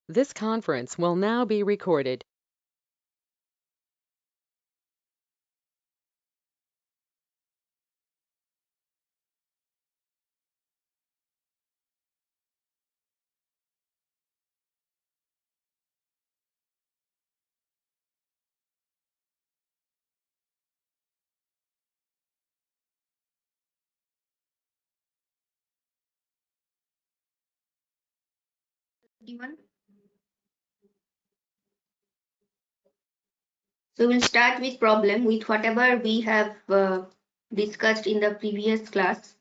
This conference will now be recorded. Everyone. So we'll start with problem with whatever we have discussed in the previous class.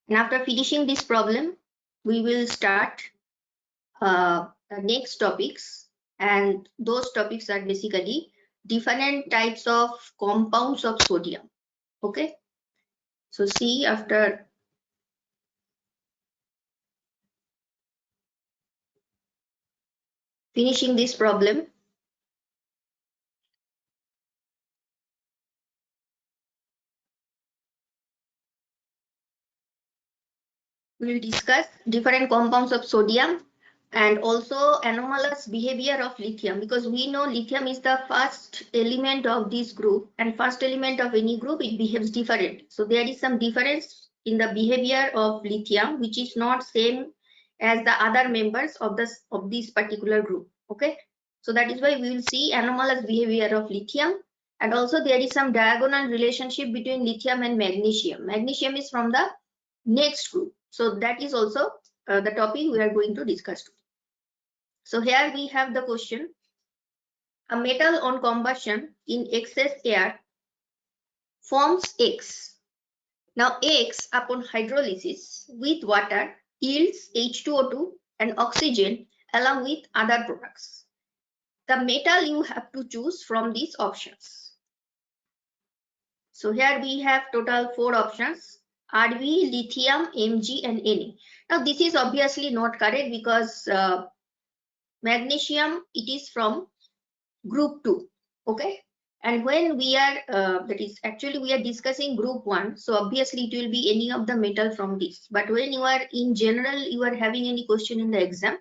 And after finishing this problem, we will start the next topics. And those topics are basically different types of compounds of sodium. Okay. So see, after finishing this problem, we will discuss different compounds of sodium and also anomalous behavior of lithium, because we know lithium is the first element of this group, and first element of any group, it behaves different. So there is some difference in the behavior of lithium which is not same as the other members of this particular group. Okay, so that is why we will see anomalous behavior of lithium. And also there is some diagonal relationship between lithium and magnesium. Magnesium is from the next group, so that is also the topic we are going to discuss today. So here we have the question: a metal on combustion in excess air forms X. Now X upon hydrolysis with water yields H2O2 and oxygen along with other products. The metal you have to choose from these options. So here we have total 4 options: Rv, lithium, Mg and Na. Now this is obviously not correct, because magnesium, it is from group 2. Okay, and when we are that is actually we are discussing group 1, so obviously it will be any of the metal from this. But when you are in general, you are having any question in the exam,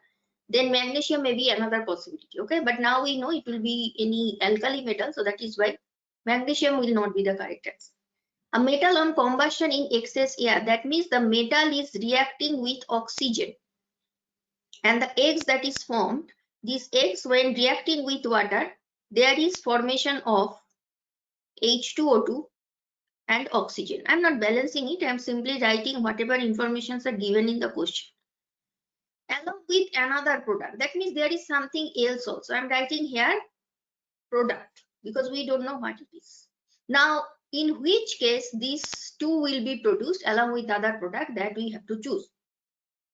then magnesium may be another possibility. Okay, but now we know it will be any alkali metal, so that is why magnesium will not be the correct answer. A metal on combustion in excess air, that means the metal is reacting with oxygen, and the eggs that is formed, these eggs when reacting with water, there is formation of H2O2 and oxygen. I'm not balancing it, I'm simply writing whatever informations are given in the question. Along with another product, that means there is something else also. I'm writing here product because we don't know what it is. Now, in which case these two will be produced along with other product, that we have to choose.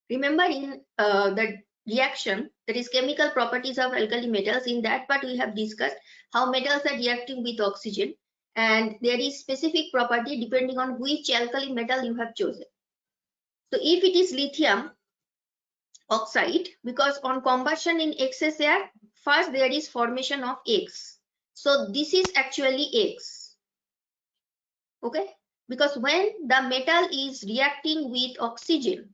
Remember in the reaction, that is chemical properties of alkali metals, in that part we have discussed how metals are reacting with oxygen, and there is specific property depending on which alkali metal you have chosen. So if it is lithium oxide, because on combustion in excess air, first there is formation of X. So this is actually X. Okay, because when the metal is reacting with oxygen,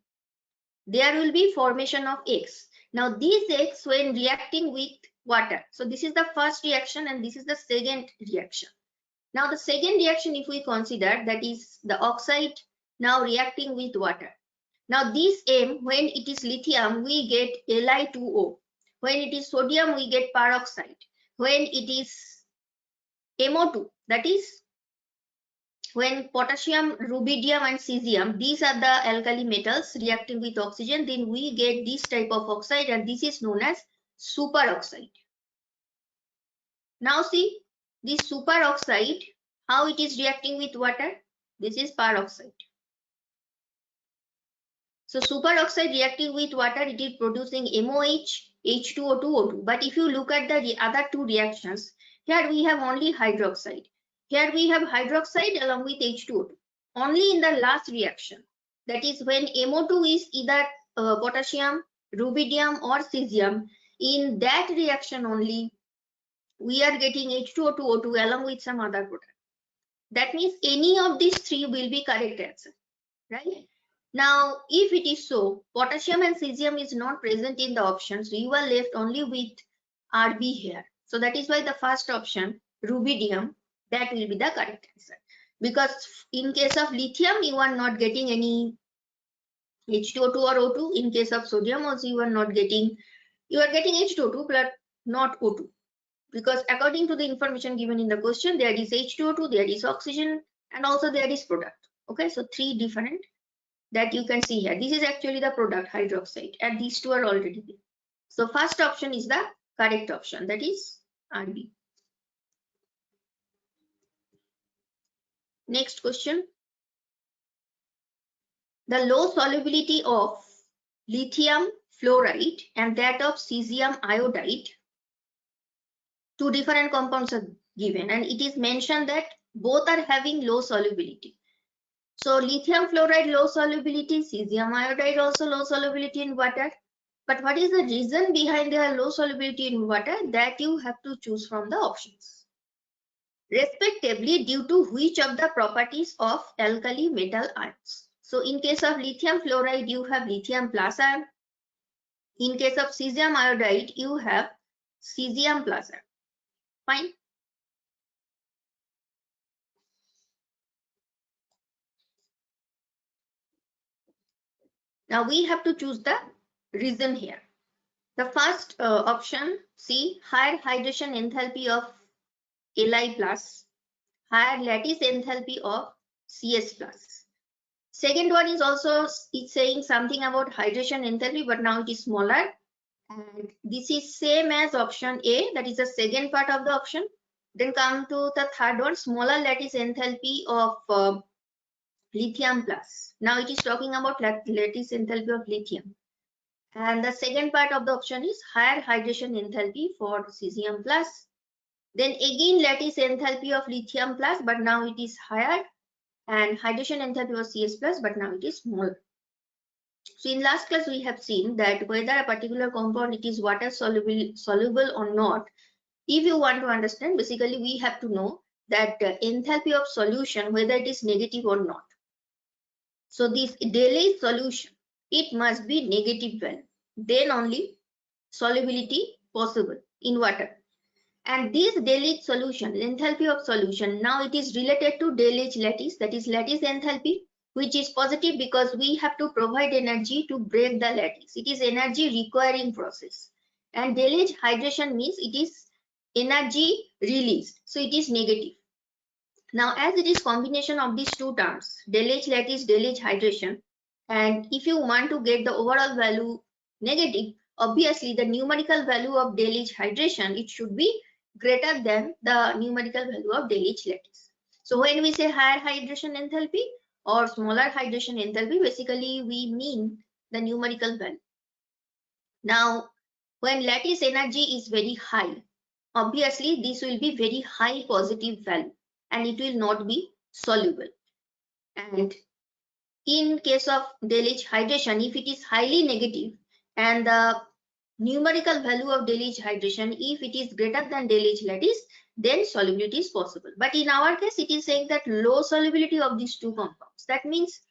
there will be formation of X. Now these X when reacting with water, so this is the first reaction and this is the second reaction. Now the second reaction, if we consider, that is the oxide now reacting with water. Now this M, when it is lithium, we get Li2O. When it is sodium, we get peroxide. When it is MO2, that is when potassium, rubidium and cesium, these are the alkali metals reacting with oxygen, then we get this type of oxide, and this is known as superoxide. Now see, this superoxide, how it is reacting with water? This is peroxide. So superoxide reacting with water, it is producing MOH, H2O2, O2. But if you look at the other two reactions, here we have only hydroxide. Here we have hydroxide along with H2O2. Only in the last reaction, that is when MO2 is either potassium, rubidium or cesium, in that reaction only we are getting H2O2, O2 along with some other product. That means any of these three will be correct answer, right? Now, if it is so, potassium and cesium is not present in the option, so you are left only with Rb here. So that is why the first option, rubidium, that will be the correct answer. Because in case of lithium, you are not getting any H2O2 or O2. In case of sodium also, you are getting H2O2 but not O2. Because according to the information given in the question, there is H2O2, there is oxygen, and also there is product. Okay, so three different that you can see here. This is actually the product, hydroxide, and these two are already there. So first option is the correct option, that is RB. Next question. The low solubility of lithium fluoride and that of cesium iodide, two different compounds are given, and it is mentioned that both are having low solubility. So lithium fluoride low solubility, cesium iodide also low solubility in water. But what is the reason behind their low solubility in water? That you have to choose from the options. Respectively, due to which of the properties of alkali metal ions. So in case of lithium fluoride, you have lithium plus ion. In case of cesium iodide, you have cesium plus ion. Fine. Now we have to choose the reason here. The first option, C, higher hydration enthalpy of Li plus, higher lattice enthalpy of Cs plus. Second one is also, it's saying something about hydration enthalpy, but now it is smaller. And this is same as option A, that is the second part of the option. Then come to the third one, smaller lattice enthalpy of lithium plus. Now it is talking about lattice enthalpy of lithium. And the second part of the option is higher hydration enthalpy for cesium plus. Then again lattice enthalpy of lithium plus, but now it is higher, and hydration enthalpy of Cs plus, but now it is smaller. So in last class we have seen that whether a particular compound it is water soluble or not, if you want to understand, basically we have to know that enthalpy of solution, whether it is negative or not. So this Daylight solution, it must be negative value, then only solubility possible in water. And this Daylight solution, enthalpy of solution, now it is related to Daylight lattice, that is lattice enthalpy, which is positive because we have to provide energy to break the lattice. It is energy requiring process. And Daylight hydration means it is energy released, so it is negative. Now as it is combination of these two terms, Daylight lattice, Daylight hydration, and if you want to get the overall value negative, obviously the numerical value of Daylight hydration, it should be greater than the numerical value of Daylight lattice. So when we say higher hydration enthalpy or smaller hydration enthalpy, basically we mean the numerical value. Now when lattice energy is very high, obviously this will be very high positive value and it will not be soluble. And in case of Daylight hydration, if it is highly negative and the numerical value of Daylight hydration, if it is greater than Daylight lattice, then solubility is possible. But in our case, it is saying that low solubility of these two compounds. That means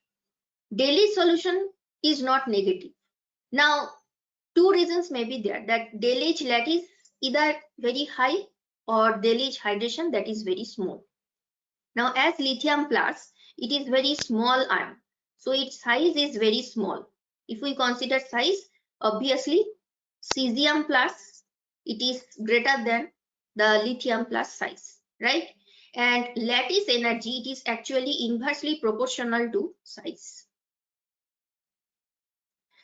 Daylight solution is not negative. Now, two reasons may be there, that Daylight lattice either very high or Daylight hydration that is very small. Now, as lithium plus, it is very small ion, so its size is very small. If we consider size, obviously cesium plus, it is greater than the lithium plus size, right? And lattice energy, it is actually inversely proportional to size.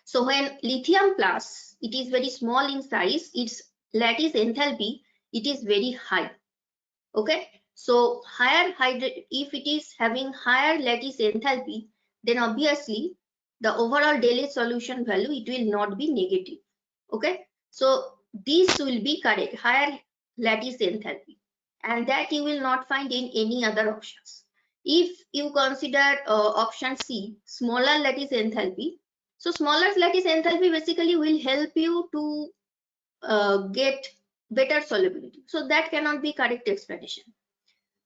So when lithium plus, it is very small in size, its lattice enthalpy, it is very high. Okay, so if it is having higher lattice enthalpy, then obviously the overall Daylight solution value, it will not be negative. Okay, so this will be correct, higher lattice enthalpy, and that you will not find in any other options. If you consider option C, smaller lattice enthalpy, so smaller lattice enthalpy basically will help you to get better solubility. So that cannot be correct explanation.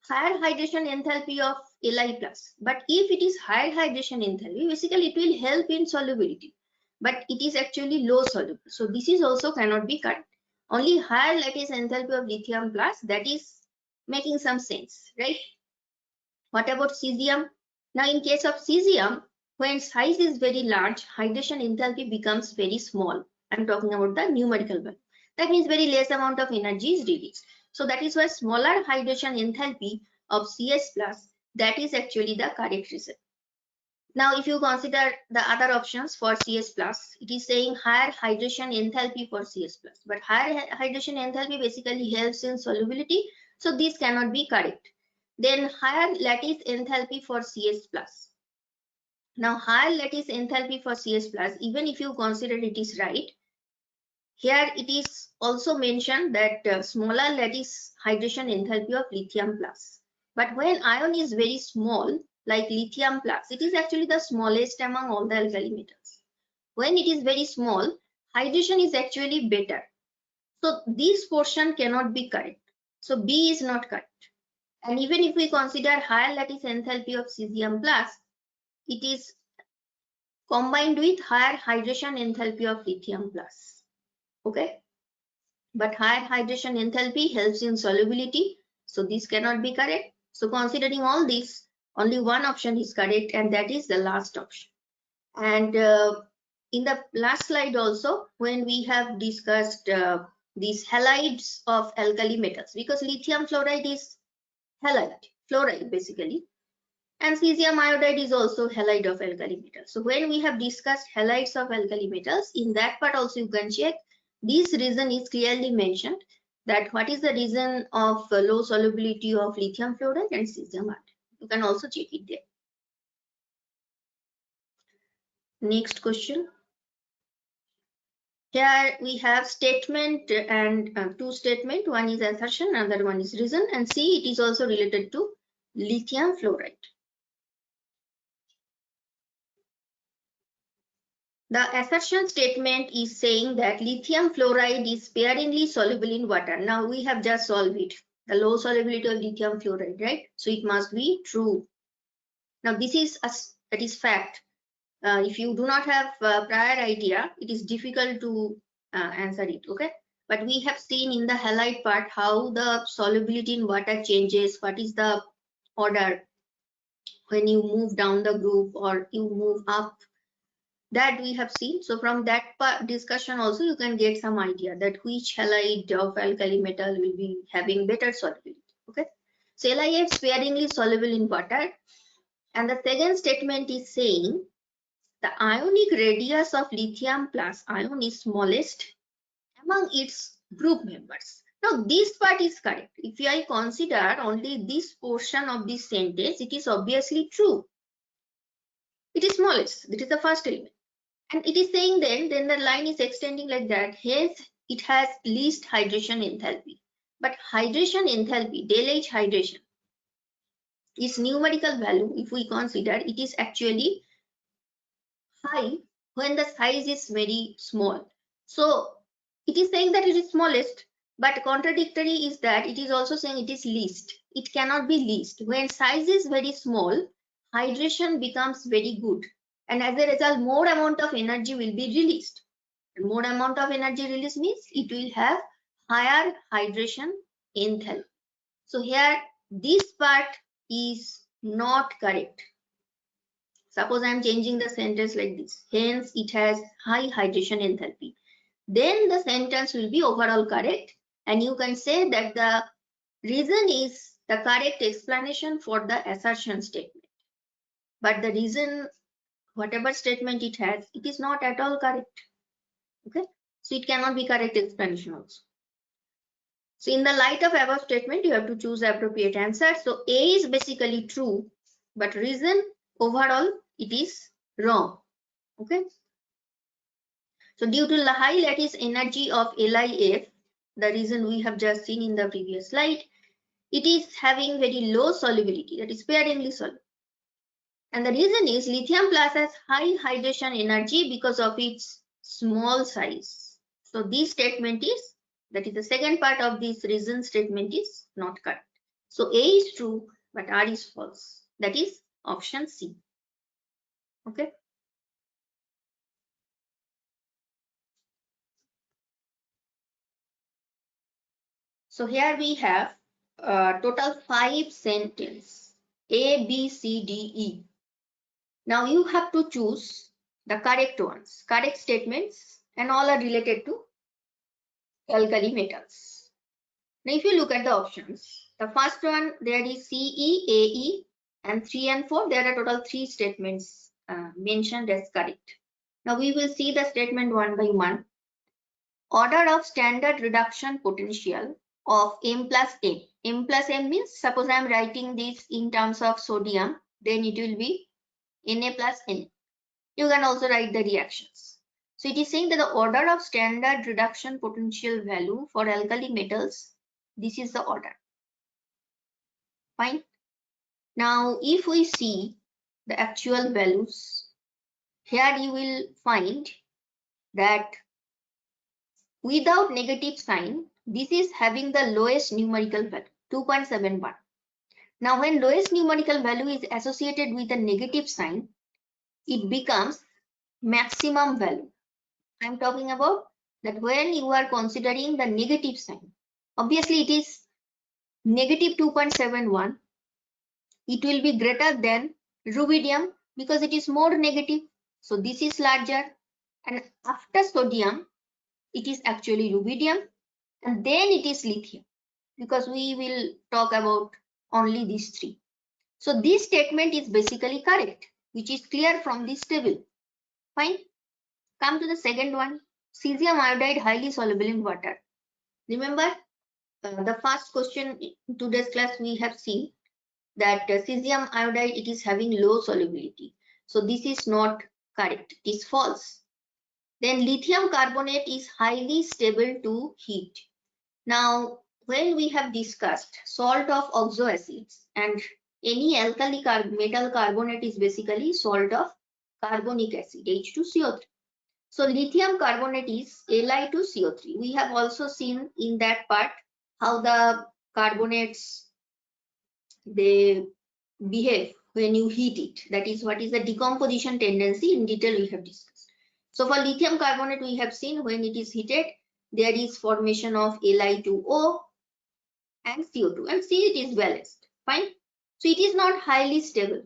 higher hydration enthalpy of Li plus. But if it is higher hydration enthalpy, basically it will help in solubility. But it is actually low soluble. So this is also cannot be correct. Only higher lattice enthalpy of lithium plus, that is making some sense, right? What about cesium? Now in case of cesium, when size is very large, hydration enthalpy becomes very small. I'm talking about the numerical value. That means very less amount of energy is released. So that is why smaller hydration enthalpy of CS plus, that is actually the correct reason. Now if you consider the other options for CS plus, it is saying higher hydration enthalpy for CS plus. But higher hydration enthalpy basically helps in solubility. So this cannot be correct. Then higher lattice enthalpy for CS plus. Now higher lattice enthalpy for CS plus, even if you consider it is right, here it is also mentioned that smaller lattice hydration enthalpy of lithium plus. But when ion is very small, like lithium plus, it is actually the smallest among all the alkali metals. When it is very small, hydration is actually better. So this portion cannot be correct. So B is not correct. And even if we consider higher lattice enthalpy of cesium plus, it is combined with higher hydration enthalpy of lithium plus. Okay. But higher hydration enthalpy helps in solubility. So this cannot be correct. So considering all this, only one option is correct, and that is the last option. And in the last slide also, when we have discussed these halides of alkali metals, because lithium fluoride is halide, fluoride basically, and cesium iodide is also halide of alkali metals. So when we have discussed halides of alkali metals, in that part also you can check, this reason is clearly mentioned, that what is the reason of low solubility of lithium fluoride and cesium iodide. You can also check it there. Next question. Here we have statement and two statement. One is assertion, another one is reason, and C, it is also related to lithium fluoride. The assertion statement is saying that lithium fluoride is sparingly soluble in water. Now we have just solved it, the low solubility of lithium fluoride, right? So it must be true. Now this is that is fact. If you do not have prior idea, it is difficult to answer it, okay? But we have seen in the halide part how the solubility in water changes, what is the order when you move down the group or you move up, that we have seen. So from that part discussion also you can get some idea that which halide of alkali metal will be having better solubility, okay? So LiF sparingly soluble in water. And the second statement is saying the ionic radius of lithium plus ion is smallest among its group members. Now this part is correct. If I consider only this portion of this sentence, it is obviously true. It is smallest. That is the first element. And it is saying then the line is extending like that. Hence, it has least hydration enthalpy. But hydration enthalpy, del H hydration, is numerical value. If we consider, it is actually high when the size is very small. So it is saying that it is smallest, but contradictory is that it is also saying it is least. It cannot be least. When size is very small, hydration becomes very good. And as a result, more amount of energy will be released. And more amount of energy release means it will have higher hydration enthalpy. So here, this part is not correct. Suppose I am changing the sentence like this. Hence, it has high hydration enthalpy. Then the sentence will be overall correct. And you can say that the reason is the correct explanation for the assertion statement. But the reason, whatever statement it has, it is not at all correct. Okay. So it cannot be correct explanation also. So in the light of above statement, you have to choose appropriate answer. So A is basically true, but reason overall it is wrong. Okay. So due to the high lattice energy of LiF, the reason we have just seen in the previous slide, it is having very low solubility, that is sparingly soluble. And the reason is lithium plus has high hydration energy because of its small size. So this statement is, that is the second part of this reason statement is not correct. So A is true, but R is false. That is option C. Okay. So here we have total 5 sentences, A, B, C, D, E. Now you have to choose the correct ones, correct statements, and all are related to alkali metals. Now if you look at the options, the first one there is CE, AE, and 3 and 4. There are total 3 statements mentioned as correct. Now we will see the statement one by one. Order of standard reduction potential of M plus M. M plus M means, suppose I am writing this in terms of sodium, then it will be Na plus Na. You can also write the reactions. So it is saying that the order of standard reduction potential value for alkali metals, this is the order. Fine. Now if we see the actual values, here you will find that without negative sign, this is having the lowest numerical value, 2.71. Now when lowest numerical value is associated with a negative sign, it becomes maximum value. I am talking about that when you are considering the negative sign. Obviously it is negative 2.71. It will be greater than rubidium because it is more negative. So this is larger, and after sodium, it is actually rubidium, and then it is lithium, because we will talk about only these three. So this statement is basically correct, which is clear from this table. Fine. Come to the second one. Cesium iodide highly soluble in water. Remember the first question in today's class we have seen that cesium iodide, it is having low solubility. So this is not correct. It is false. Then lithium carbonate is highly stable to heat. Now when we have discussed salt of oxoacids, and any alkali metal carbonate is basically salt of carbonic acid, H2CO3. So lithium carbonate is Li2CO3. We have also seen in that part how the carbonates, they behave when you heat it. That is what is the decomposition tendency, in detail we have discussed. So for lithium carbonate we have seen when it is heated, there is formation of Li2O and CO2, and see it is balanced. Fine. So it is not highly stable.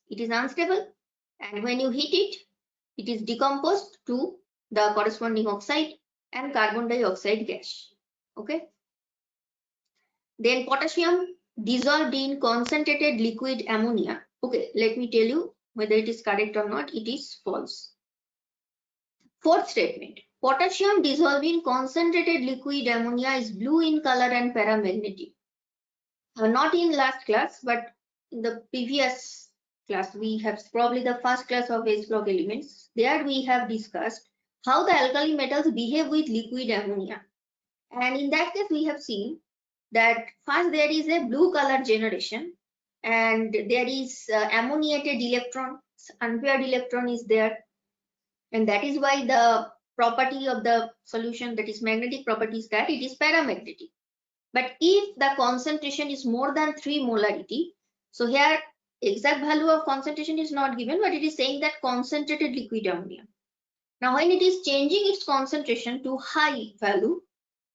It is unstable, and when you heat it, it is decomposed to the corresponding oxide and carbon dioxide gas. Okay. Then potassium dissolved in concentrated liquid ammonia. Okay, let me tell you whether it is correct or not. It is false. Fourth statement. Potassium dissolved in concentrated liquid ammonia is blue in color and paramagnetic. Not in last class, but in the previous class, we have probably the first class of H block elements. There we have discussed how the alkali metals behave with liquid ammonia. And in that case, we have seen that first there is a blue color generation, and there is ammoniated electron, unpaired electron is there. And that is why the property of the solution, that is magnetic property, is that it is paramagnetic. But if the concentration is more than 3 molarity, so here exact value of concentration is not given, but it is saying that concentrated liquid ammonia. Now when it is changing its concentration to high value,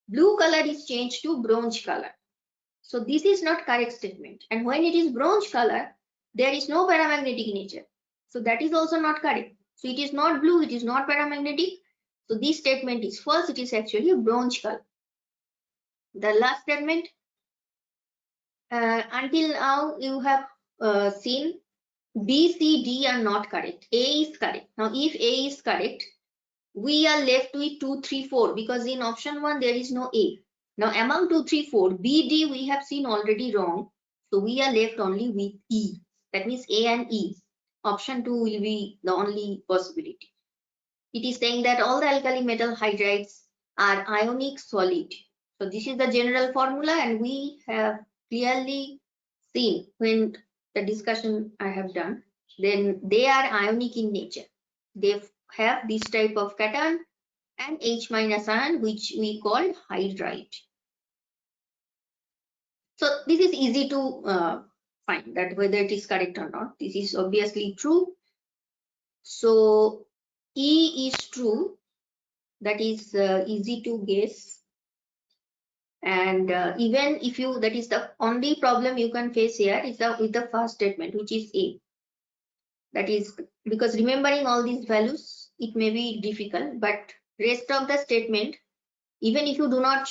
blue color is changed to bronze color. So this is not correct statement. And when it is bronze color, there is no paramagnetic nature. So that is also not correct. So it is not blue, it is not paramagnetic. So this statement is false. It is actually a bronze color. The last statement, until now you have seen B, C, D are not correct. A is correct. Now if A is correct, we are left with 2, 3, 4, because in option 1 there is no A. Now among 2, 3, 4, B, D we have seen already wrong. So we are left only with E. That means A and E. Option 2 will be the only possibility. It is saying that all the alkali metal hydrides are ionic solid. So this is the general formula, and we have clearly seen when the discussion I have done, then they are ionic in nature. They have this type of cation and H- ion, which we call hydride. So this is easy to find that whether it is correct or not. This is obviously true. So E is true. That is easy to guess. And even if you, that is the only problem you can face here is with the first statement, which is A. That is because remembering all these values, it may be difficult, but rest of the statement, even if you do not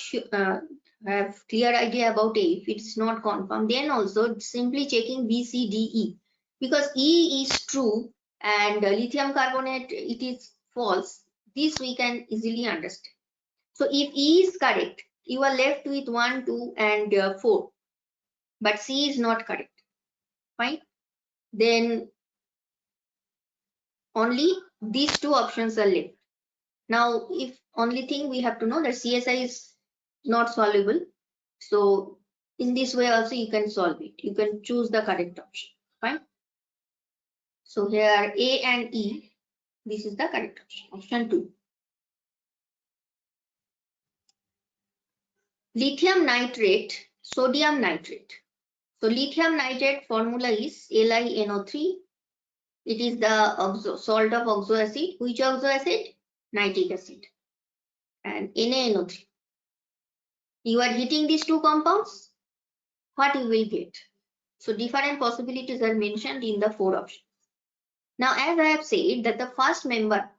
have clear idea about A, if it's not confirmed, then also simply checking B, C, D, E, because E is true and lithium carbonate, it is false. This we can easily understand. So if E is correct, you are left with 1, 2 and 4, but C is not correct. Fine. Then only these two options are left. Now, if only thing we have to know that CSI is not solvable. So in this way also you can solve it. You can choose the correct option. Fine. So here A and E, this is the correct option. Option 2. Lithium nitrate, sodium nitrate. So lithium nitrate formula is LiNO3. It is the salt of oxoacid. Which oxoacid? Nitric acid. And NaNO3. You are heating these two compounds, what you will get? So different possibilities are mentioned in the 4 options. Now, as I have said that the first member,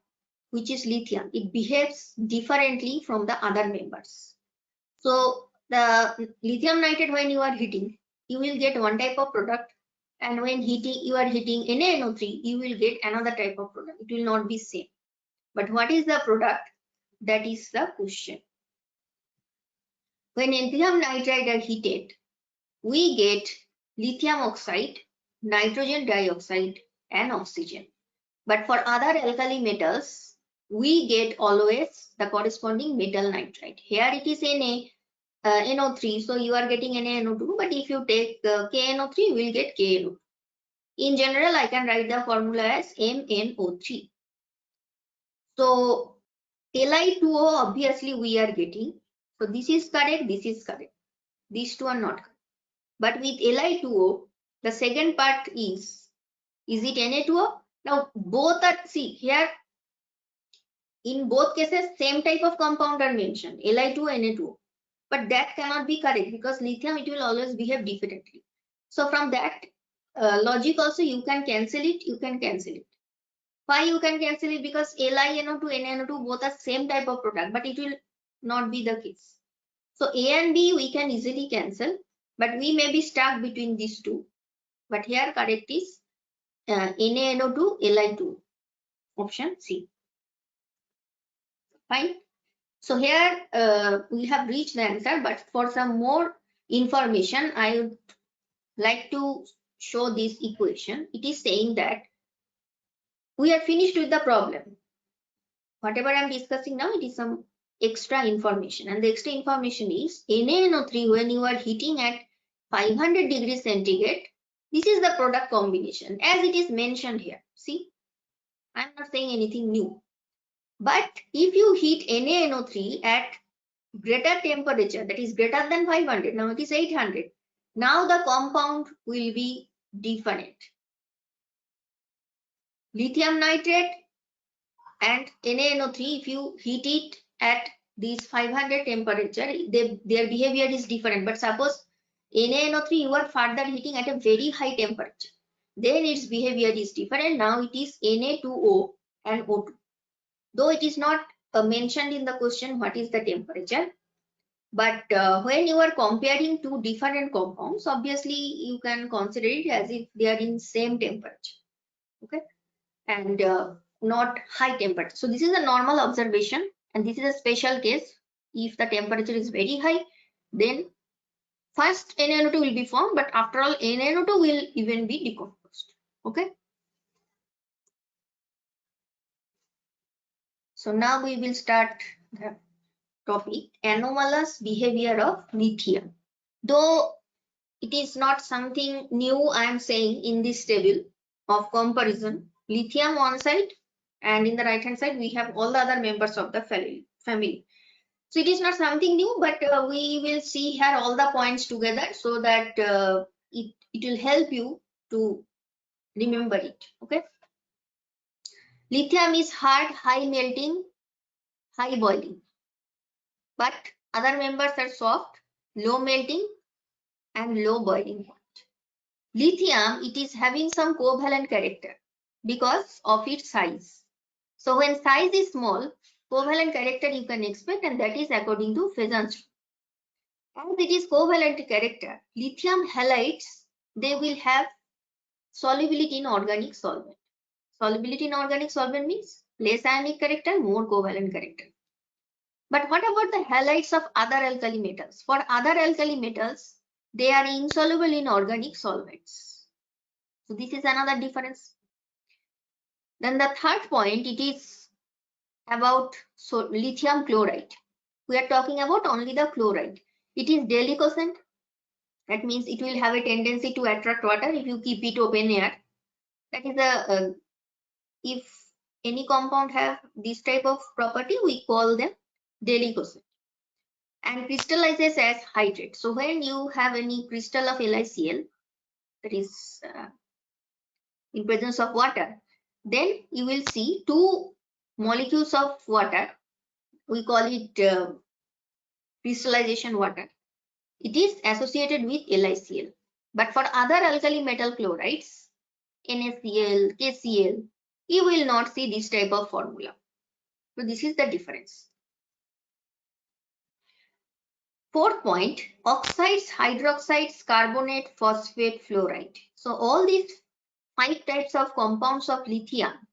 which is lithium, it behaves differently from the other members. So the lithium nitrate, when you are heating, you will get one type of product, and when you are heating NaNO3, you will get another type of product. It will not be same. But what is the product? That is the question. When lithium nitride are heated, we get lithium oxide, nitrogen dioxide, and oxygen. But for other alkali metals, we get always the corresponding metal nitride. Here it is NO3, so you are getting NaNO2, but if you take KNO3, you will get KNO2. In general, I can write the formula as MnO3. So Li2O obviously we are getting. So this is correct, this is correct. These two are not correct. But with Li2O, the second part is it Na2O? Now both are, see here, in both cases same type of compound are mentioned, Li2O, Na2O. But that cannot be correct because lithium, it will always behave differently. So from that logic also you can cancel it, Why you can cancel it? Because LiNO2, NaNO2 both are same type of product, but it will not be the case. So A and B we can easily cancel, but we may be stuck between these two. But here correct is NaNO2, Li2, option C. Fine. So here we have reached the answer, but for some more information, I would like to show this equation. It is saying that we are finished with the problem. Whatever I am discussing now, it is some extra information, and the extra information is NaNO3 when you are heating at 500 degrees centigrade, this is the product combination as it is mentioned here. See, I am not saying anything new. But if you heat NaNO3 at greater temperature, that is greater than 500, now it is 800, now the compound will be different. Lithium nitrate and NaNO3, if you heat it at this 500 temperature, their behavior is different. But suppose NaNO3 you are further heating at a very high temperature, then its behavior is different. Now it is Na2O and O2. Though it is not mentioned in the question what is the temperature, but when you are comparing two different compounds, obviously you can consider it as if they are in same temperature, okay, and not high temperature. So this is a normal observation, and this is a special case. If the temperature is very high, then first NaNO2 will be formed, but after all NaNO2 will even be decomposed. Okay. So now we will start the topic, anomalous behavior of lithium. Though it is not something new I am saying in this table of comparison, lithium one side and in the right hand side we have all the other members of the family. So it is not something new, but we will see here all the points together so that it will help you to remember it. Okay. Lithium is hard, high melting, high boiling, but other members are soft, low melting and low boiling point. Lithium, it is having some covalent character because of its size. So when size is small, covalent character you can expect, and that is according to Fezan's. As it is covalent character, lithium halides, they will have solubility in organic solvent. Solubility in organic solvent means less ionic character, more covalent character. But what about the halides of other alkali metals? For other alkali metals, they are insoluble in organic solvents. So this is another difference. Then the third point, it is about lithium chloride. We are talking about only the chloride. It is deliquescent. That means it will have a tendency to attract water if you keep it open air. That is a if any compound have this type of property, we call them deliquescent. And crystallizes as hydrate. So when you have any crystal of LiCl, that is in presence of water, then you will see two molecules of water. We call it crystallization water. It is associated with LiCl. But for other alkali metal chlorides, NaCl, KCl, you will not see this type of formula. So this is the difference. Fourth point, oxides, hydroxides, carbonate, phosphate, fluoride. So all these 5 types of compounds of lithium.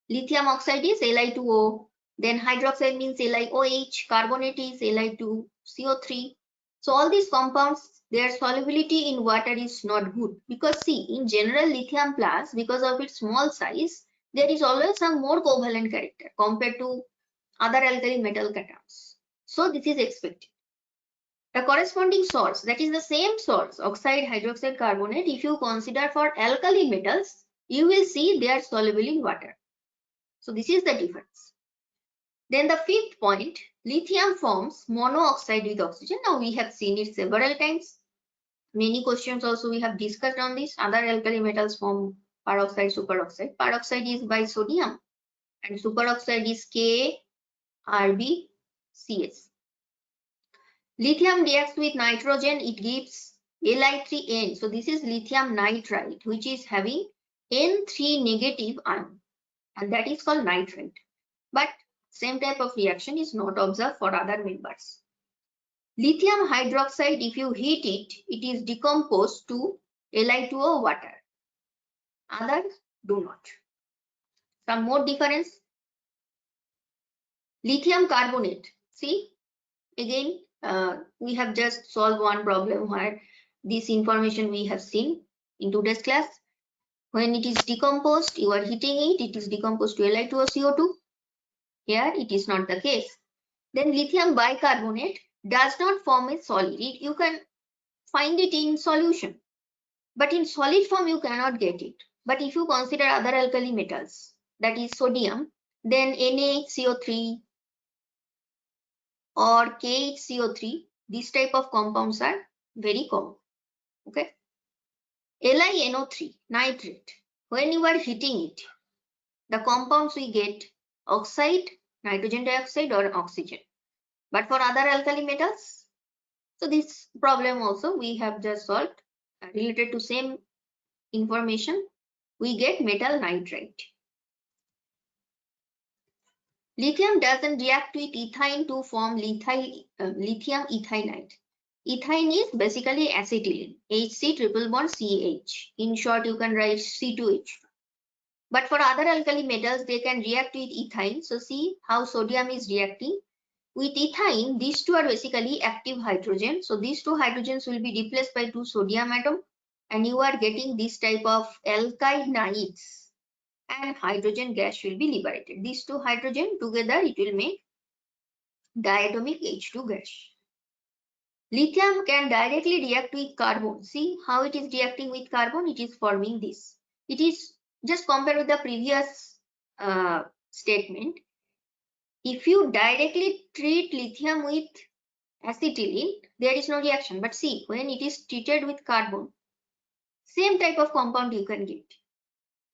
Lithium oxide is Li2O, then hydroxide means LiOH, carbonate is Li2CO3. So all these compounds, their solubility in water is not good, because see, in general lithium plus, because of its small size, there is always some more covalent character compared to other alkali metal cations. So this is expected. The corresponding salts, that is the same salts, oxide, hydroxide, carbonate, if you consider for alkali metals, you will see they are soluble in water. So this is the difference. Then the fifth point, lithium forms monooxide with oxygen. Now we have seen it several times. Many questions also we have discussed on this. Other alkali metals form peroxide, superoxide. Peroxide is by sodium and superoxide is KRBCS. Lithium reacts with nitrogen, it gives Li3N. So this is lithium nitride, which is having N3 negative ion, and that is called nitride. But same type of reaction is not observed for other members. Lithium hydroxide, if you heat it, it is decomposed to Li2O water. Others do not. Some more difference. Lithium carbonate. See, again, we have just solved one problem where this information we have seen in today's class. When it is decomposed, you are heating it, it is decomposed to Li2CO2. Here it is not the case. Then lithium bicarbonate does not form a solid. You can find it in solution, but in solid form you cannot get it. But if you consider other alkali metals, that is sodium, then NaCO3 or KHCO3, this type of compounds are very common. Okay. LiNO3, nitrate. When you are heating it, the compounds we get oxide, nitrogen dioxide or oxygen. But for other alkali metals, so this problem also we have just solved related to same information. We get metal nitrate. Lithium doesn't react with ethine to form lithium ethinite. Ethine is basically acetylene, HC triple bond CH. In short, you can write C2H. But for other alkali metals, they can react with ethine. So see how sodium is reacting. With ethine, these two are basically active hydrogen. So these two hydrogens will be replaced by two sodium atom, and you are getting this type of alkyl nides, and hydrogen gas will be liberated. These two hydrogen together, it will make diatomic H2 gas. Lithium can directly react with carbon. See how it is reacting with carbon? It is forming this. It is just compared with the previous statement. if you directly treat lithium with acetylene, there is no reaction. But see, when it is treated with carbon, same type of compound you can get,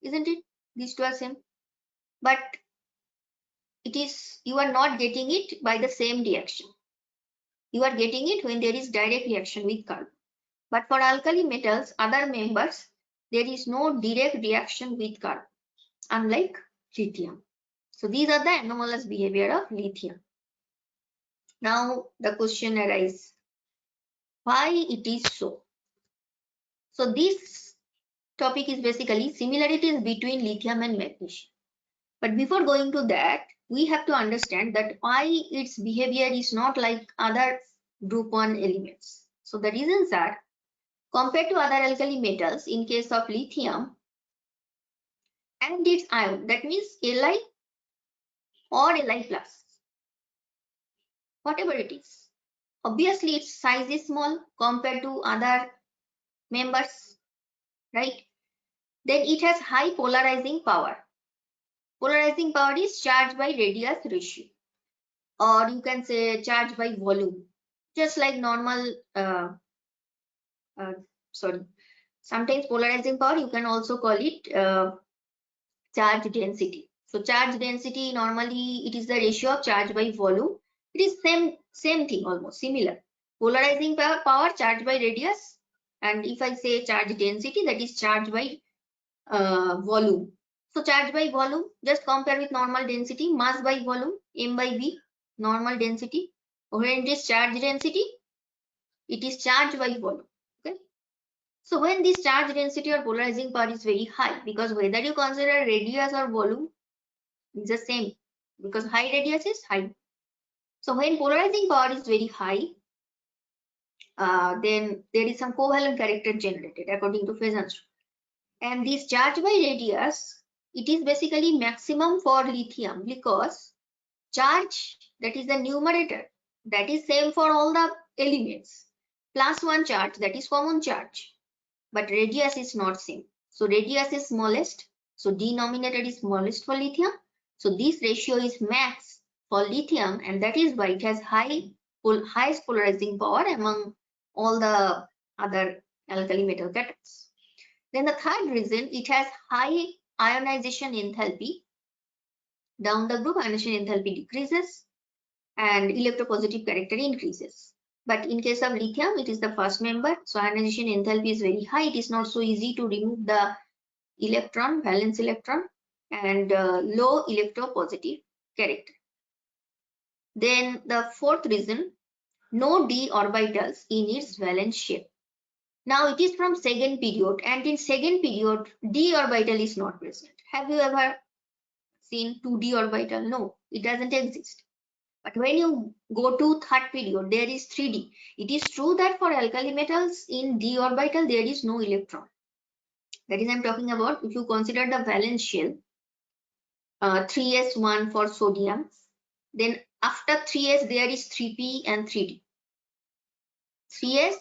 isn't it? These two are same. But you are not getting it by the same reaction. You are getting it when there is direct reaction with carbon. But for alkali metals, other members, there is no direct reaction with carbon, unlike lithium. So these are the anomalous behavior of lithium. Now the question arises, why it is so? So this topic is basically similarities between lithium and magnesium. But before going to that, we have to understand that why its behavior is not like other group 1 elements. So the reasons are, compared to other alkali metals, in case of lithium and its ion, that means Li or Li plus, whatever it is. Obviously, its size is small compared to other members, right? Then it has high polarizing power. Polarizing power is charge by radius ratio, or you can say charge by volume, just like normal, sometimes polarizing power, you can also call it charge density. So charge density, normally it is the ratio of charge by volume. It is same thing, almost similar. Polarizing power charge by radius, and if I say charge density, that is charge by volume. So charge by volume, just compare with normal density, mass by volume, m by v, normal density. When it is charge density, it is charge by volume. Okay. So when this charge density or polarizing power is very high, because whether you consider radius or volume, it's the same, because high radius is high. So when polarizing power is very high, then there is some covalent character generated according to Fezan's. And this charge by radius, it is basically maximum for lithium, because charge, that is the numerator, that is same for all the elements, plus one charge, that is common charge, but radius is not same. So radius is smallest, so denominator is smallest for lithium. So this ratio is max for lithium, and that is why it has highest polarizing power among all the other alkali metal catalysts. Then the third reason, it has high ionization enthalpy. Down the group, ionization enthalpy decreases and electropositive character increases. But in case of lithium, it is the first member, so ionization enthalpy is very high. It is not so easy to remove the electron, valence electron, and low electropositive character. Then the fourth reason, no d orbitals in its valence shell. Now it is from second period, and in second period, d orbital is not present. Have you ever seen 2d orbital? No, it doesn't exist. But when you go to third period, there is 3d. It is true that for alkali metals in d orbital, there is no electron. That is, I'm talking about if you consider the valence shell, 3s1 for sodium, then after 3s, there is 3p and 3d. 3s,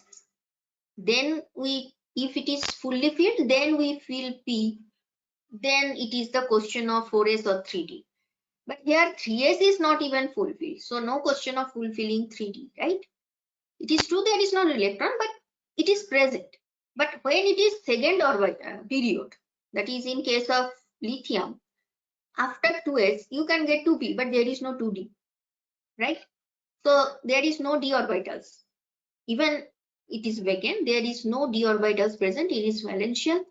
then if it is fully filled, then we fill p, then it is the question of 4s or 3d. But here 3s is not even fulfilled, so no question of fulfilling 3d, right? It is true there is no electron, but it is present. But when it is second orbital period, that is in case of lithium, after 2s, you can get 2p, but there is no 2d, right? So there is no d orbitals. Even it is vacant, there is no d orbitals present, it is valence shell,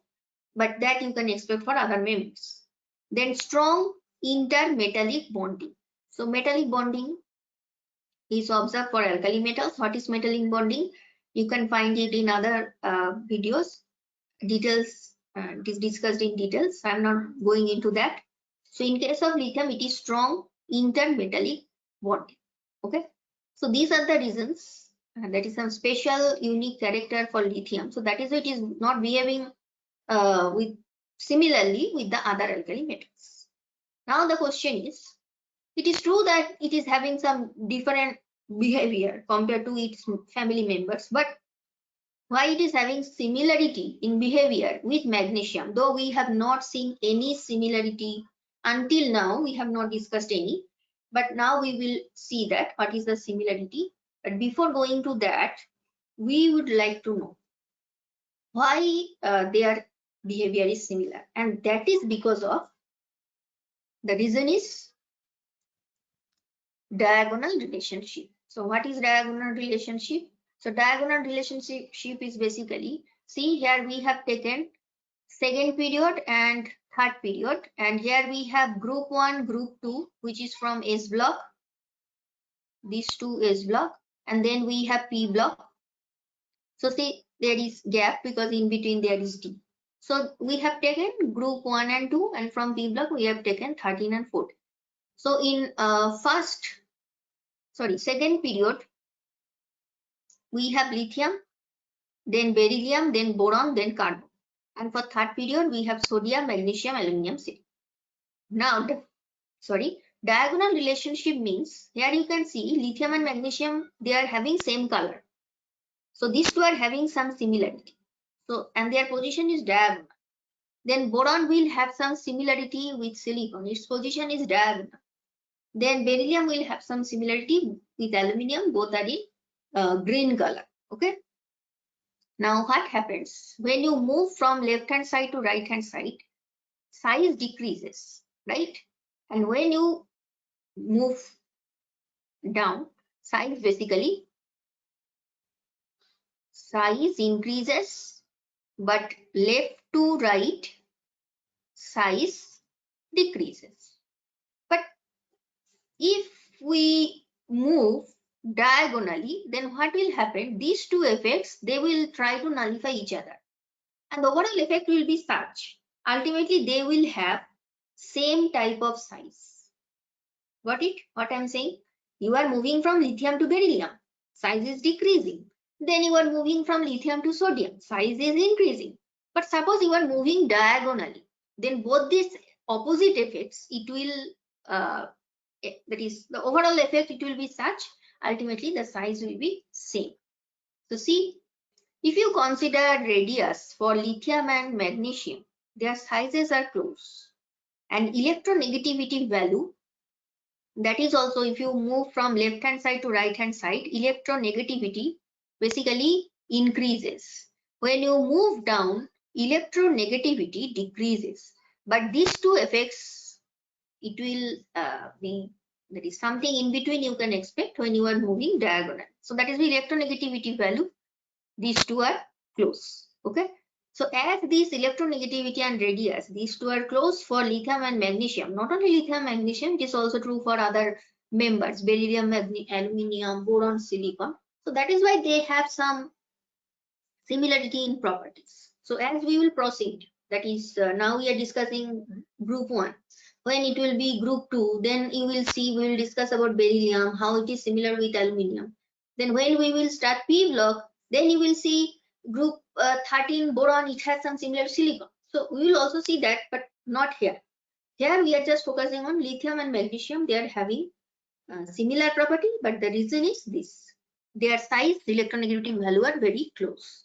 but that you can expect for other members. Then strong intermetallic bonding. So metallic bonding is observed for alkali metals. What is metallic bonding? You can find it in other videos. Details, it is discussed in details. I am not going into that. So in case of lithium, it is strong intermetallic bonding. Okay. So these are the reasons. That is some special unique character for lithium. So that is why it is not behaving similarly with the other alkali metals. Now the question is, it is true that it is having some different behavior compared to its family members, but why it is having similarity in behavior with magnesium, though we have not seen any similarity until now, we have not discussed any. But now we will see that what is the similarity. But before going to that, we would like to know why their behavior is similar, and that is because of the reason is diagonal relationship. So what is diagonal relationship? So diagonal relationship is basically, see here we have taken second period and third period, and here we have group 1, group 2, which is from S block, these two S block, and then we have P block. So see, there is gap because in between there is D. So we have taken group 1 and 2, and from P block we have taken 13 and 14. So in second period, we have lithium, then beryllium, then boron, then carbon. And for third period, we have sodium, magnesium, aluminum, silver. Now, diagonal relationship means here you can see lithium and magnesium, they are having same color. So these two are having some similarity. So, and their position is diagonal. Then boron will have some similarity with silicon. Its position is diagonal. Then beryllium will have some similarity with aluminum. Both are in green color. Okay. Now what happens when you move from left hand side to right hand side? Size decreases, right? And when you move down, size increases, but left to right size decreases. But if we move diagonally, then what will happen? These two effects, they will try to nullify each other, and the overall effect will be such. Ultimately, they will have same type of size. Got it? What I'm saying? You are moving from lithium to beryllium, size is decreasing. Then you are moving from lithium to sodium, size is increasing. But suppose you are moving diagonally, then both these opposite effects, it will, that is the overall effect, it will be such, ultimately the size will be same. So see, if you consider radius for lithium and magnesium, their sizes are close, and electronegativity value, that is also, if you move from left hand side to right hand side, electronegativity basically increases. When you move down, electronegativity decreases. But these two effects, it will be, that is something in between you can expect when you are moving diagonal. So that is the electronegativity value. These two are close. Okay. So as this electronegativity and radius, these two are close for lithium and magnesium. Not only lithium and magnesium, it is also true for other members, beryllium, aluminium, boron, silicon. So that is why they have some similarity in properties. So as we will proceed, that is now we are discussing group 1. When it will be group 2, then you will see, we will discuss about beryllium, how it is similar with aluminium. Then when we will start P block, then you will see group 13 boron, it has some similar silicon. So we will also see that, but not here. Here we are just focusing on lithium and magnesium. They are having similar property, but the reason is this. Their size, electronegativity value are very close.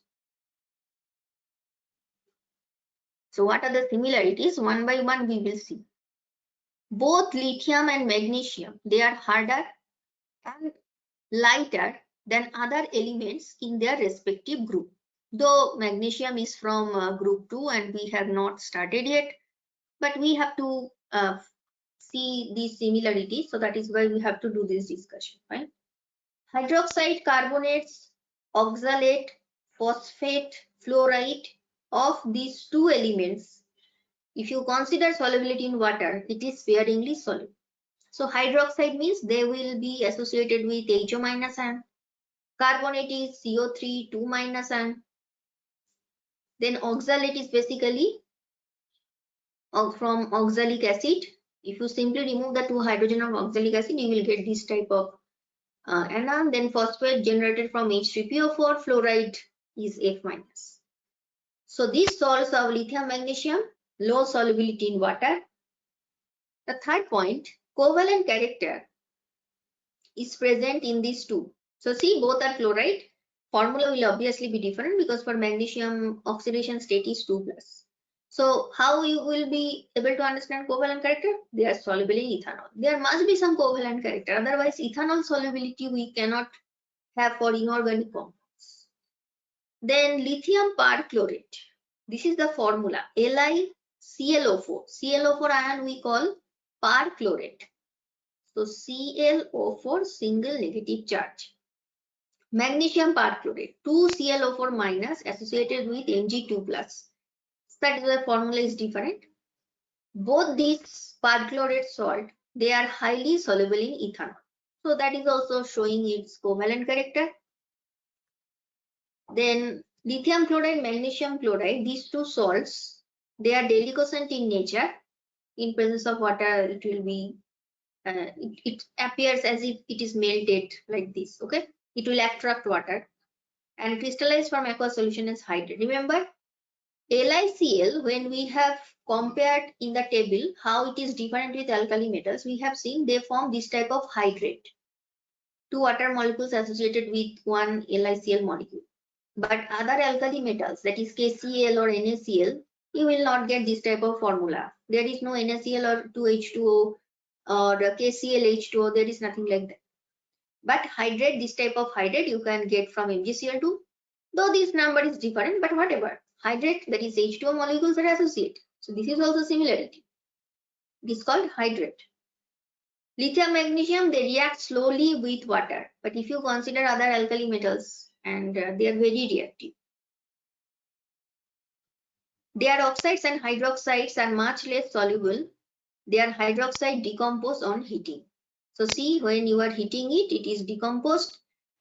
So what are the similarities? One by one we will see. Both lithium and magnesium, they are harder and lighter than other elements in their respective group. Though magnesium is from group 2 and we have not started yet, but we have to see these similarities. So that is why we have to do this discussion. Right? Hydroxide, carbonates, oxalate, phosphate, fluoride, of these two elements, if you consider solubility in water, it is sparingly soluble. So hydroxide means they will be associated with HO minus ion. Carbonate is CO3 2 minus ion. Then oxalate is basically from oxalic acid. If you simply remove the 2 hydrogen of oxalic acid, you will get this type of anion. Then phosphate generated from H3PO4, fluoride is F minus. So these salts of lithium magnesium, low solubility in water. The third point, covalent character is present in these two. So see, both are chloride. Formula will obviously be different because for magnesium oxidation state is 2+. So how you will be able to understand covalent character? They are soluble in ethanol. There must be some covalent character. Otherwise, ethanol solubility we cannot have for inorganic compounds. Then lithium perchlorate. This is the formula. LiClO4. ClO4 ion we call perchlorate. So ClO4 single negative charge. Magnesium perchlorate. 2 ClO4 minus associated with Mg2 plus. That is why formula is different. Both these perchlorate salt, they are highly soluble in ethanol. So that is also showing its covalent character. Then lithium chloride, magnesium chloride, these two salts, they are deliquescent in nature. In presence of water, it will be, it appears as if it is melted like this, okay? It will attract water and crystallize from aqueous solution as hydrate. Remember, LiCl, when we have compared in the table how it is different with alkali metals, we have seen they form this type of hydrate. Two water molecules associated with one LiCl molecule. But other alkali metals, that is KCl or NaCl, you will not get this type of formula. There is no NaCl or 2H2O or KClH2O, there is nothing like that. But hydrate, this type of hydrate you can get from MgCl2, though this number is different, but whatever. Hydrate, that is H2O molecules are associated. So this is also similarity. It is called hydrate. Lithium, magnesium, they react slowly with water. But if you consider other alkali metals, and they are very reactive. Their oxides and hydroxides are much less soluble. Their hydroxide decompose on heating. So see, when you are heating it, it is decomposed.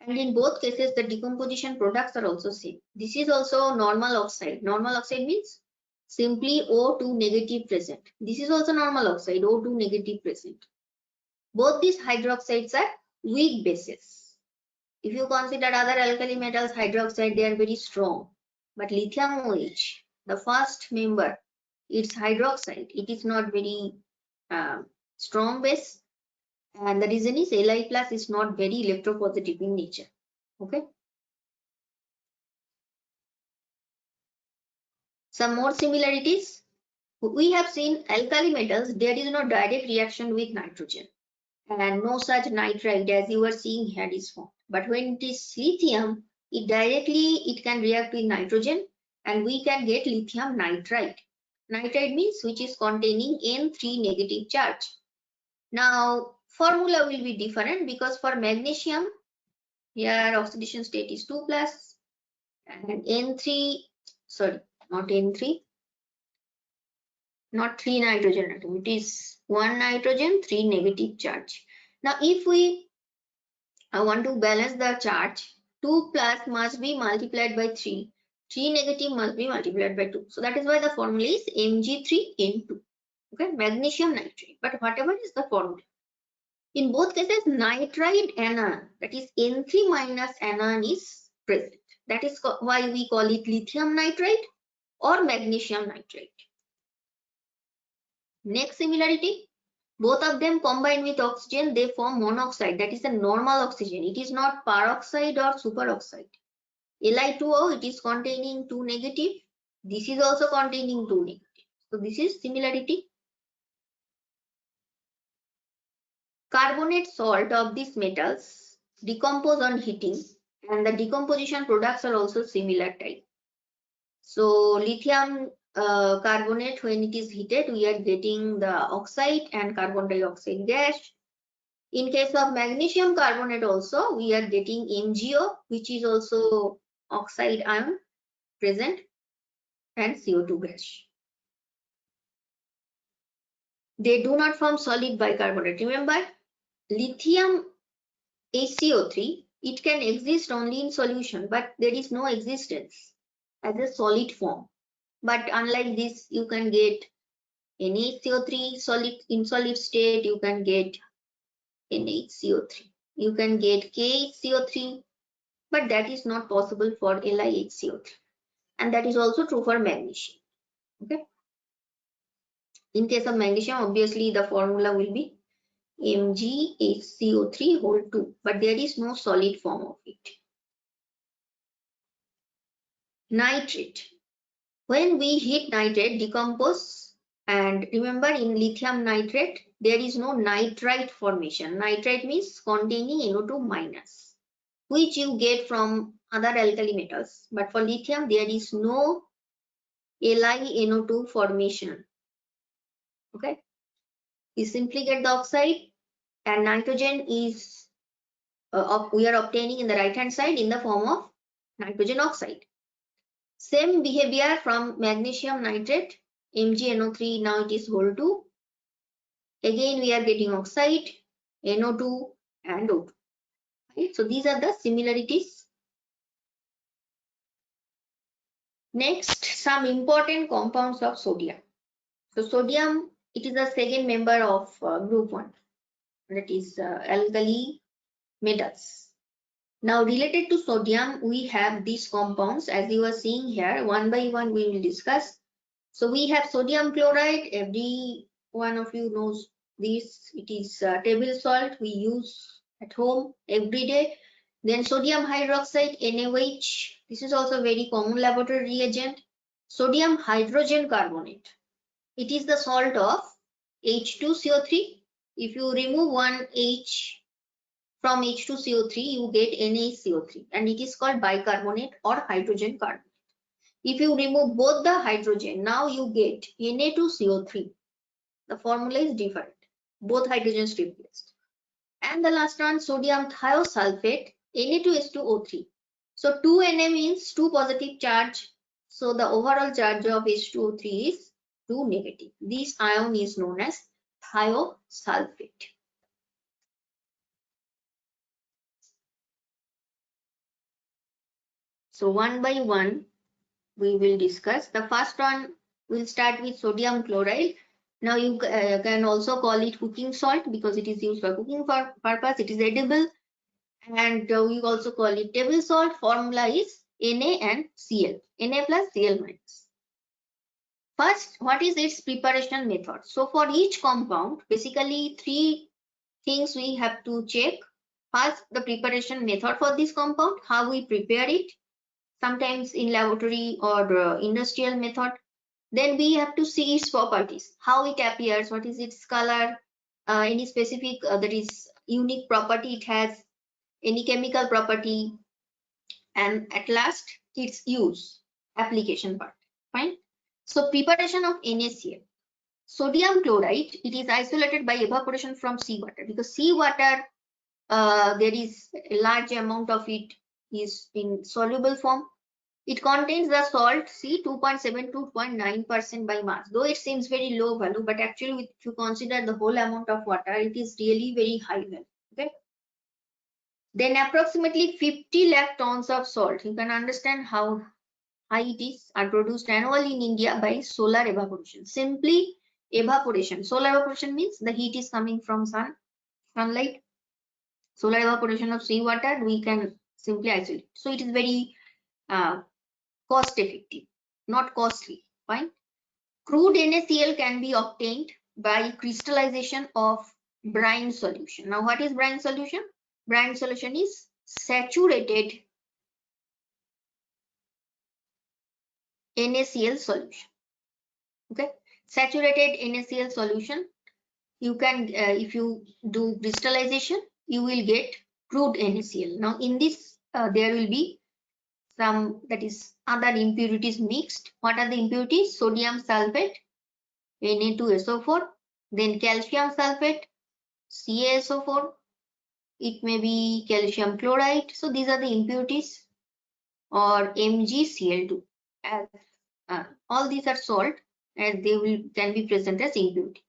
And in both cases, the decomposition products are also same. This is also normal oxide. Normal oxide means simply O2 negative present. This is also normal oxide, O2 negative present. Both these hydroxides are weak bases. If you consider other alkali metals, hydroxide, they are very strong. But lithium OH, the first member, it's hydroxide. It is not very strong base. And the reason is Li plus is not very electropositive in nature. Okay. Some more similarities. We have seen alkali metals, there is no direct reaction with nitrogen. And no such nitride as you are seeing here is formed. But when it is lithium, it can react with nitrogen and we can get lithium nitride. Nitride means which is containing N3 negative charge. Now formula will be different because for magnesium, here oxidation state is 2 plus and N3, sorry, not N3, not 3 nitrogen atom, it is 1 nitrogen, 3 negative charge. Now if I want to balance the charge, 2 plus must be multiplied by 3. 3 negative must be multiplied by 2. So that is why the formula is Mg3N2. Okay, magnesium nitride. But whatever is the formula. In both cases, nitride anion, that is N3 minus anion is present. That is why we call it lithium nitride or magnesium nitride. Next similarity. Both of them combine with oxygen, they form monoxide. That is a normal oxygen. It is not peroxide or superoxide. Li2O, it is containing 2 negative. This is also containing 2 negative. So this is similarity. Carbonate salt of these metals decompose on heating and the decomposition products are also similar type. So lithium carbonate, when it is heated, we are getting the oxide and carbon dioxide gas. In case of magnesium carbonate also, we are getting MgO, which is also oxide ion present, and CO2 gas. They do not form solid bicarbonate. Remember, lithium HCO3, it can exist only in solution, but there is no existence as a solid form. But unlike this, you can get NaCO3 solid in solid state, you can get NHCO3, you can get KHCO3, but that is not possible for LiHCO3, and that is also true for magnesium. Okay. In case of magnesium, obviously the formula will be MgHCO3 whole 2, but there is no solid form of it. Nitrate. When we heat nitrate, decompose, and remember in lithium nitrate, there is no nitrite formation. Nitrite means containing NO2 minus, which you get from other alkali metals. But for lithium, there is no LiNO2 formation. Okay, you simply get the oxide, and nitrogen is we are obtaining in the right hand side in the form of nitrogen oxide. Same behavior from magnesium nitrate, MgNO3, now it is whole 2. Again we are getting oxide, NO2 and O2. Right? So these are the similarities. Next, some important compounds of sodium. So sodium, it is the second member of group 1, that is alkali metals. Now related to sodium, we have these compounds as you are seeing here. One by one we will discuss. So we have sodium chloride. Every one of you knows this. It is table salt we use at home every day. Then sodium hydroxide, NaOH. This is also a very common laboratory reagent. Sodium hydrogen carbonate. It is the salt of H2CO3. If you remove one H from H2CO3, you get NaCO3, and it is called bicarbonate or hydrogen carbonate. If you remove both the hydrogen, now you get Na2CO3. The formula is different. Both hydrogens replaced. And the last one, sodium thiosulfate, Na2H2O3. So 2Na means 2 positive charge. So the overall charge of H2O3 is 2 negative. This ion is known as thiosulfate. So one by one, we will discuss. The first one, we'll start with sodium chloride. Now you can also call it cooking salt because it is used for cooking purpose. It is edible, and we also call it table salt. Formula is Na and Cl. Na plus Cl minus. First, what is its preparation method? So for each compound, basically 3 things we have to check. First, the preparation method for this compound, how we prepare it, sometimes in laboratory or industrial method. Then we have to see its properties, how it appears, what is its color, any specific that is unique property it has, any chemical property, and at last its use, application part. Fine. So preparation of NaCl. Sodium chloride, it is isolated by evaporation from seawater, because seawater, there is a large amount of it is in soluble form. It contains the salt C 2.7 to 2.9% by mass. Though it seems very low value, but actually if you consider the whole amount of water, it is really very high value. Okay. Then approximately 50 lakh tons of salt. You can understand how high it is, are produced annually in India by solar evaporation. Simply evaporation. Solar evaporation means the heat is coming from sunlight. Solar evaporation of seawater, we can simply isolate. So it is very cost effective, not costly. Fine. Crude NaCl can be obtained by crystallization of brine solution. Now what is brine solution? Brine solution is saturated NaCl solution. Okay, saturated NaCl solution. You can, if you do crystallization, you will get crude NaCl. Now in this, there will be some, that is, other impurities mixed. What are the impurities? Sodium sulfate, Na2SO4, then calcium sulfate, CaSO4, it may be calcium chloride. So these are the impurities, or MgCl2. As all these are salt, as they can be present as impurity.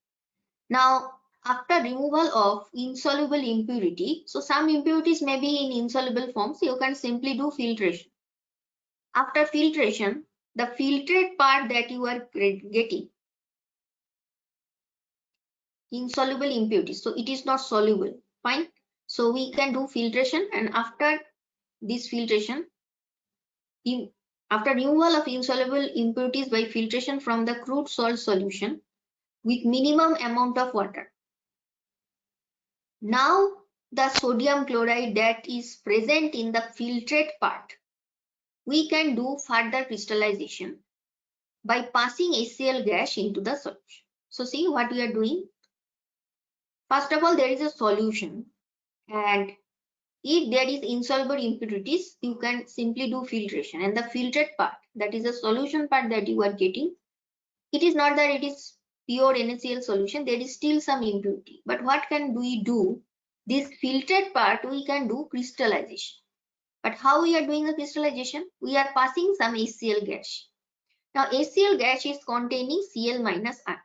Now after removal of insoluble impurity, so some impurities may be in insoluble form, so you can simply do filtration. After filtration, the filtrate part that you are getting, insoluble impurities, so it is not soluble. Fine. So we can do filtration, and after this filtration, after removal of insoluble impurities by filtration from the crude salt solution with minimum amount of water, now the sodium chloride that is present in the filtrate part, we can do further crystallization. by passing HCl gas into the solution. So see what we are doing. First of all, there is a solution, and if there is insoluble impurities, you can simply do filtration, and the filtered part, that is the solution part that you are getting, it is not that it is pure NaCl solution, there is still some impurity. But what can we do? This filtered part we can do crystallization. But how we are doing the crystallization? We are passing some HCl gas. Now HCl gas is containing Cl minus ion.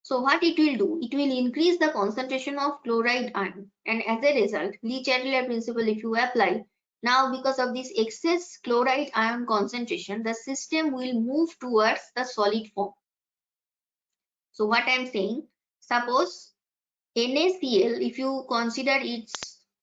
So what it will do? It will increase the concentration of chloride ion, and as a result, Le Chatelier principle if you apply, now because of this excess chloride ion concentration, the system will move towards the solid form. So what I am saying, suppose NaCl, if you consider its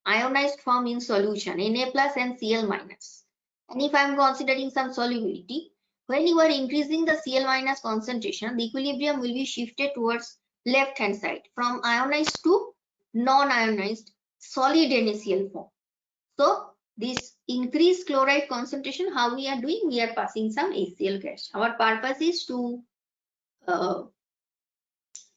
ionized form in solution, Na plus and Cl minus, and if I am considering some solubility, when you are increasing the Cl minus concentration, the equilibrium will be shifted towards left hand side from ionized to non-ionized solid NaCl form. So this increased chloride concentration, how we are doing? We are passing some HCl gas. Our purpose is to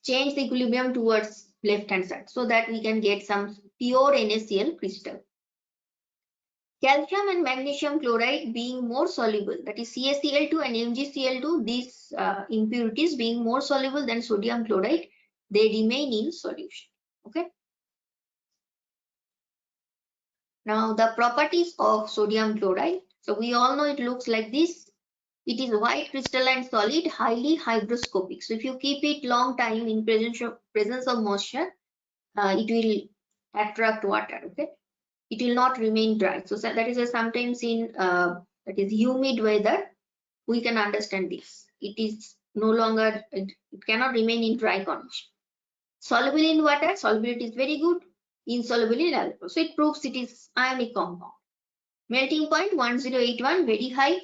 change the equilibrium towards left hand side so that we can get some pure NaCl crystal. Calcium and magnesium chloride being more soluble, that is CaCl2 and MgCl2, these impurities being more soluble than sodium chloride, they remain in solution. Okay. Now the properties of sodium chloride. So we all know it looks like this. It is white crystalline solid, highly hygroscopic. So if you keep it long time in presence of moisture, it will attract water. Okay, it will not remain dry. So that is sometimes in that is humid weather we can understand this. It is no longer, it cannot remain in dry condition. Soluble in water, solubility is very good. Insoluble in alcohol, so it proves it is ionic compound. Melting point 1081, very high.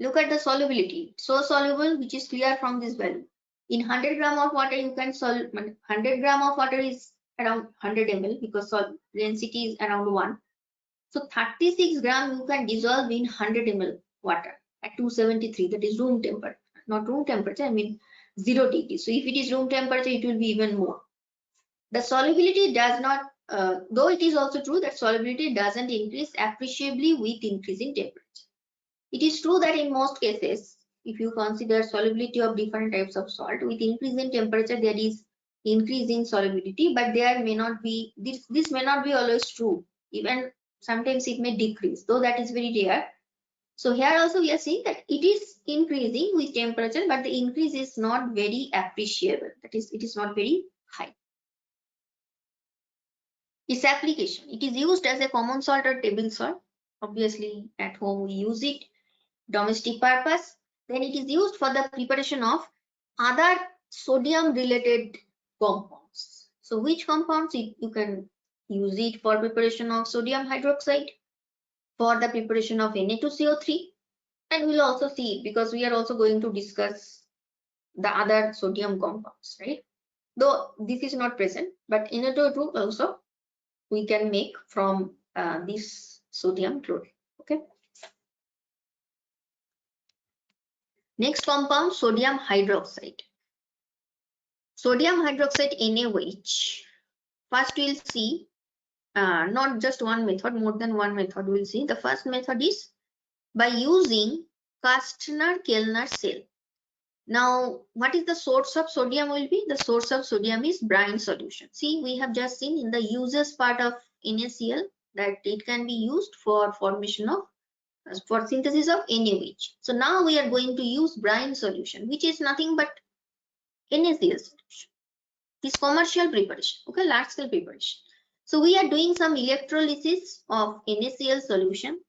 Look at the solubility, so soluble, which is clear from this value. In 100 gram of water, you can solve 100 gram of water is around 100 ml because density is around 1. So 36 gram you can dissolve in 100 ml water at 273, that is room temperature, not room temperature, I mean 0 degree. So if it is room temperature, it will be even more. The solubility does not, though it is also true that solubility doesn't increase appreciably with increasing temperature. It is true that in most cases, if you consider solubility of different types of salt, with increase in temperature, there is increase in solubility, but there may not be, this may not be always true. Even sometimes it may decrease, though that is very rare. So here also we are seeing that it is increasing with temperature, but the increase is not very appreciable. That is, it is not very high. Its application, it is used as a common salt or table salt. Obviously, at home we use it. Domestic purpose, then it is used for the preparation of other sodium related compounds. So which compounds? You can use it for preparation of sodium hydroxide, for the preparation of Na2CO3, and we'll also see it because we are also going to discuss the other sodium compounds, right? Though this is not present, but Na2O2 also we can make from this sodium chloride. Okay. Next compound, sodium hydroxide. Sodium hydroxide NaOH. First we'll see not just one method, more than one method we'll see. The first method is by using Kastner-Kellner cell. Now, what is the source of sodium will be? The source of sodium is brine solution. See, we have just seen in the uses part of NaCl that it can be used for formation of, for synthesis of NaOH. So now we are going to use brine solution, which is nothing but NaCl solution. This commercial preparation, okay, large scale preparation. So we are doing some electrolysis of NaCl solution,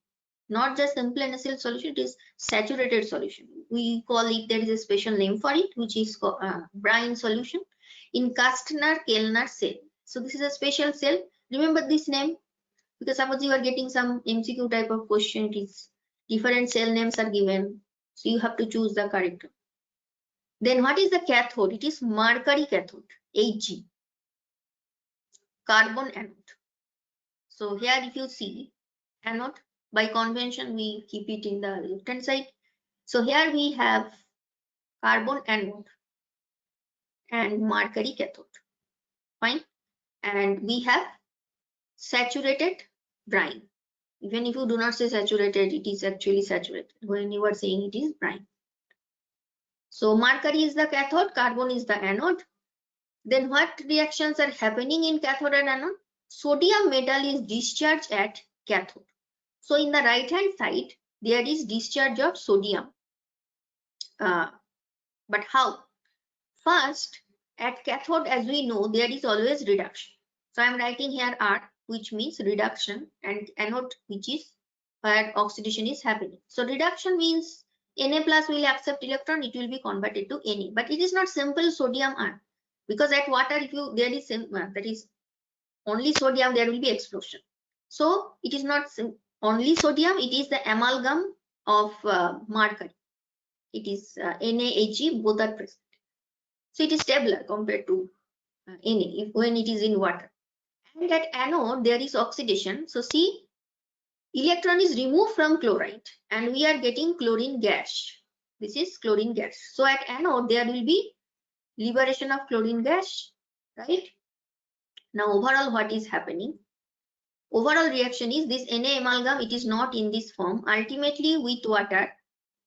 not just simple NaCl solution, it is saturated solution. We call it, there is a special name for it, which is called brine solution in Kastner-Kellner cell. So this is a special cell. Remember this name because suppose you are getting some MCQ type of question, it is different cell names are given, so you have to choose the correct one. Then what is the cathode? It is mercury cathode, Hg. Carbon anode. So here if you see anode, by convention we keep it in the left hand side. So here we have carbon anode and mercury cathode. Fine. And we have saturated brine. Even if you do not say saturated, it is actually saturated when you are saying it is brine. So mercury is the cathode, carbon is the anode. Then what reactions are happening in cathode and anode? Sodium metal is discharged at cathode. So in the right hand side, there is discharge of sodium. But how? First, at cathode, as we know, there is always reduction. So I am writing here R, which means reduction, and anode, which is where oxidation is happening. So reduction means Na plus will accept electron, it will be converted to Na. But it is not simple sodium ion, because at water, if you there is that is only sodium, there will be explosion. So it is not only sodium, it is the amalgam of mercury. It is NaHe, both are present. So it is stabler compared to Na when it is in water. And at anode, there is oxidation. So see, electron is removed from chloride and we are getting chlorine gas. This is chlorine gas. So at anode, there will be liberation of chlorine gas, right? Now overall, what is happening? Overall reaction is this Na amalgam, it is not in this form. Ultimately with water,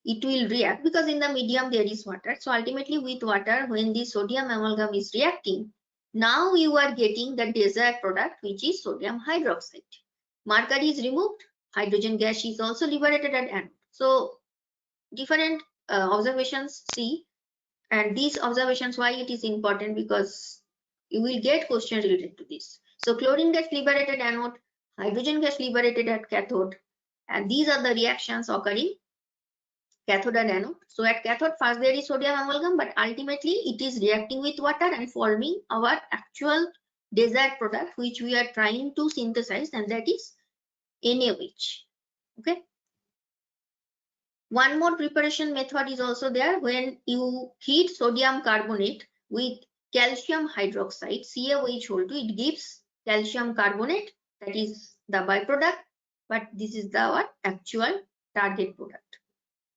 it will react because in the medium there is water. So ultimately with water, when the sodium amalgam is reacting, now you are getting the desired product, which is sodium hydroxide. Mercury is removed, hydrogen gas is also liberated at anode. So different observations see, and these observations, why it is important, because you will get questions related to this. So chlorine gas liberated anode, hydrogen gas liberated at cathode, and these are the reactions occurring cathode and anode. So at cathode, first there is sodium amalgam, but ultimately it is reacting with water and forming our actual desired product, which we are trying to synthesize, and that is NaOH. Okay. One more preparation method is also there. When you heat sodium carbonate with calcium hydroxide, CaOH, it gives calcium carbonate, that is the byproduct, but this is the actual target product.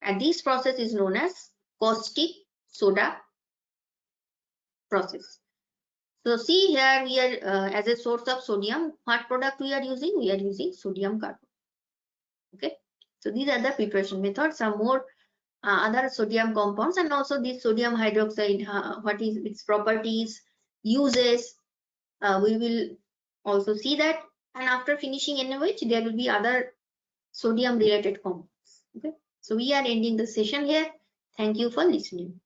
And this process is known as caustic soda process. So see here we are as a source of sodium, what product we are using? We are using sodium carbonate. Okay. So these are the preparation methods. Some more other sodium compounds, and also this sodium hydroxide, what is its properties, uses, we will also see that. And after finishing NaOH, there will be other sodium related compounds. Okay. So we are ending the session here. Thank you for listening.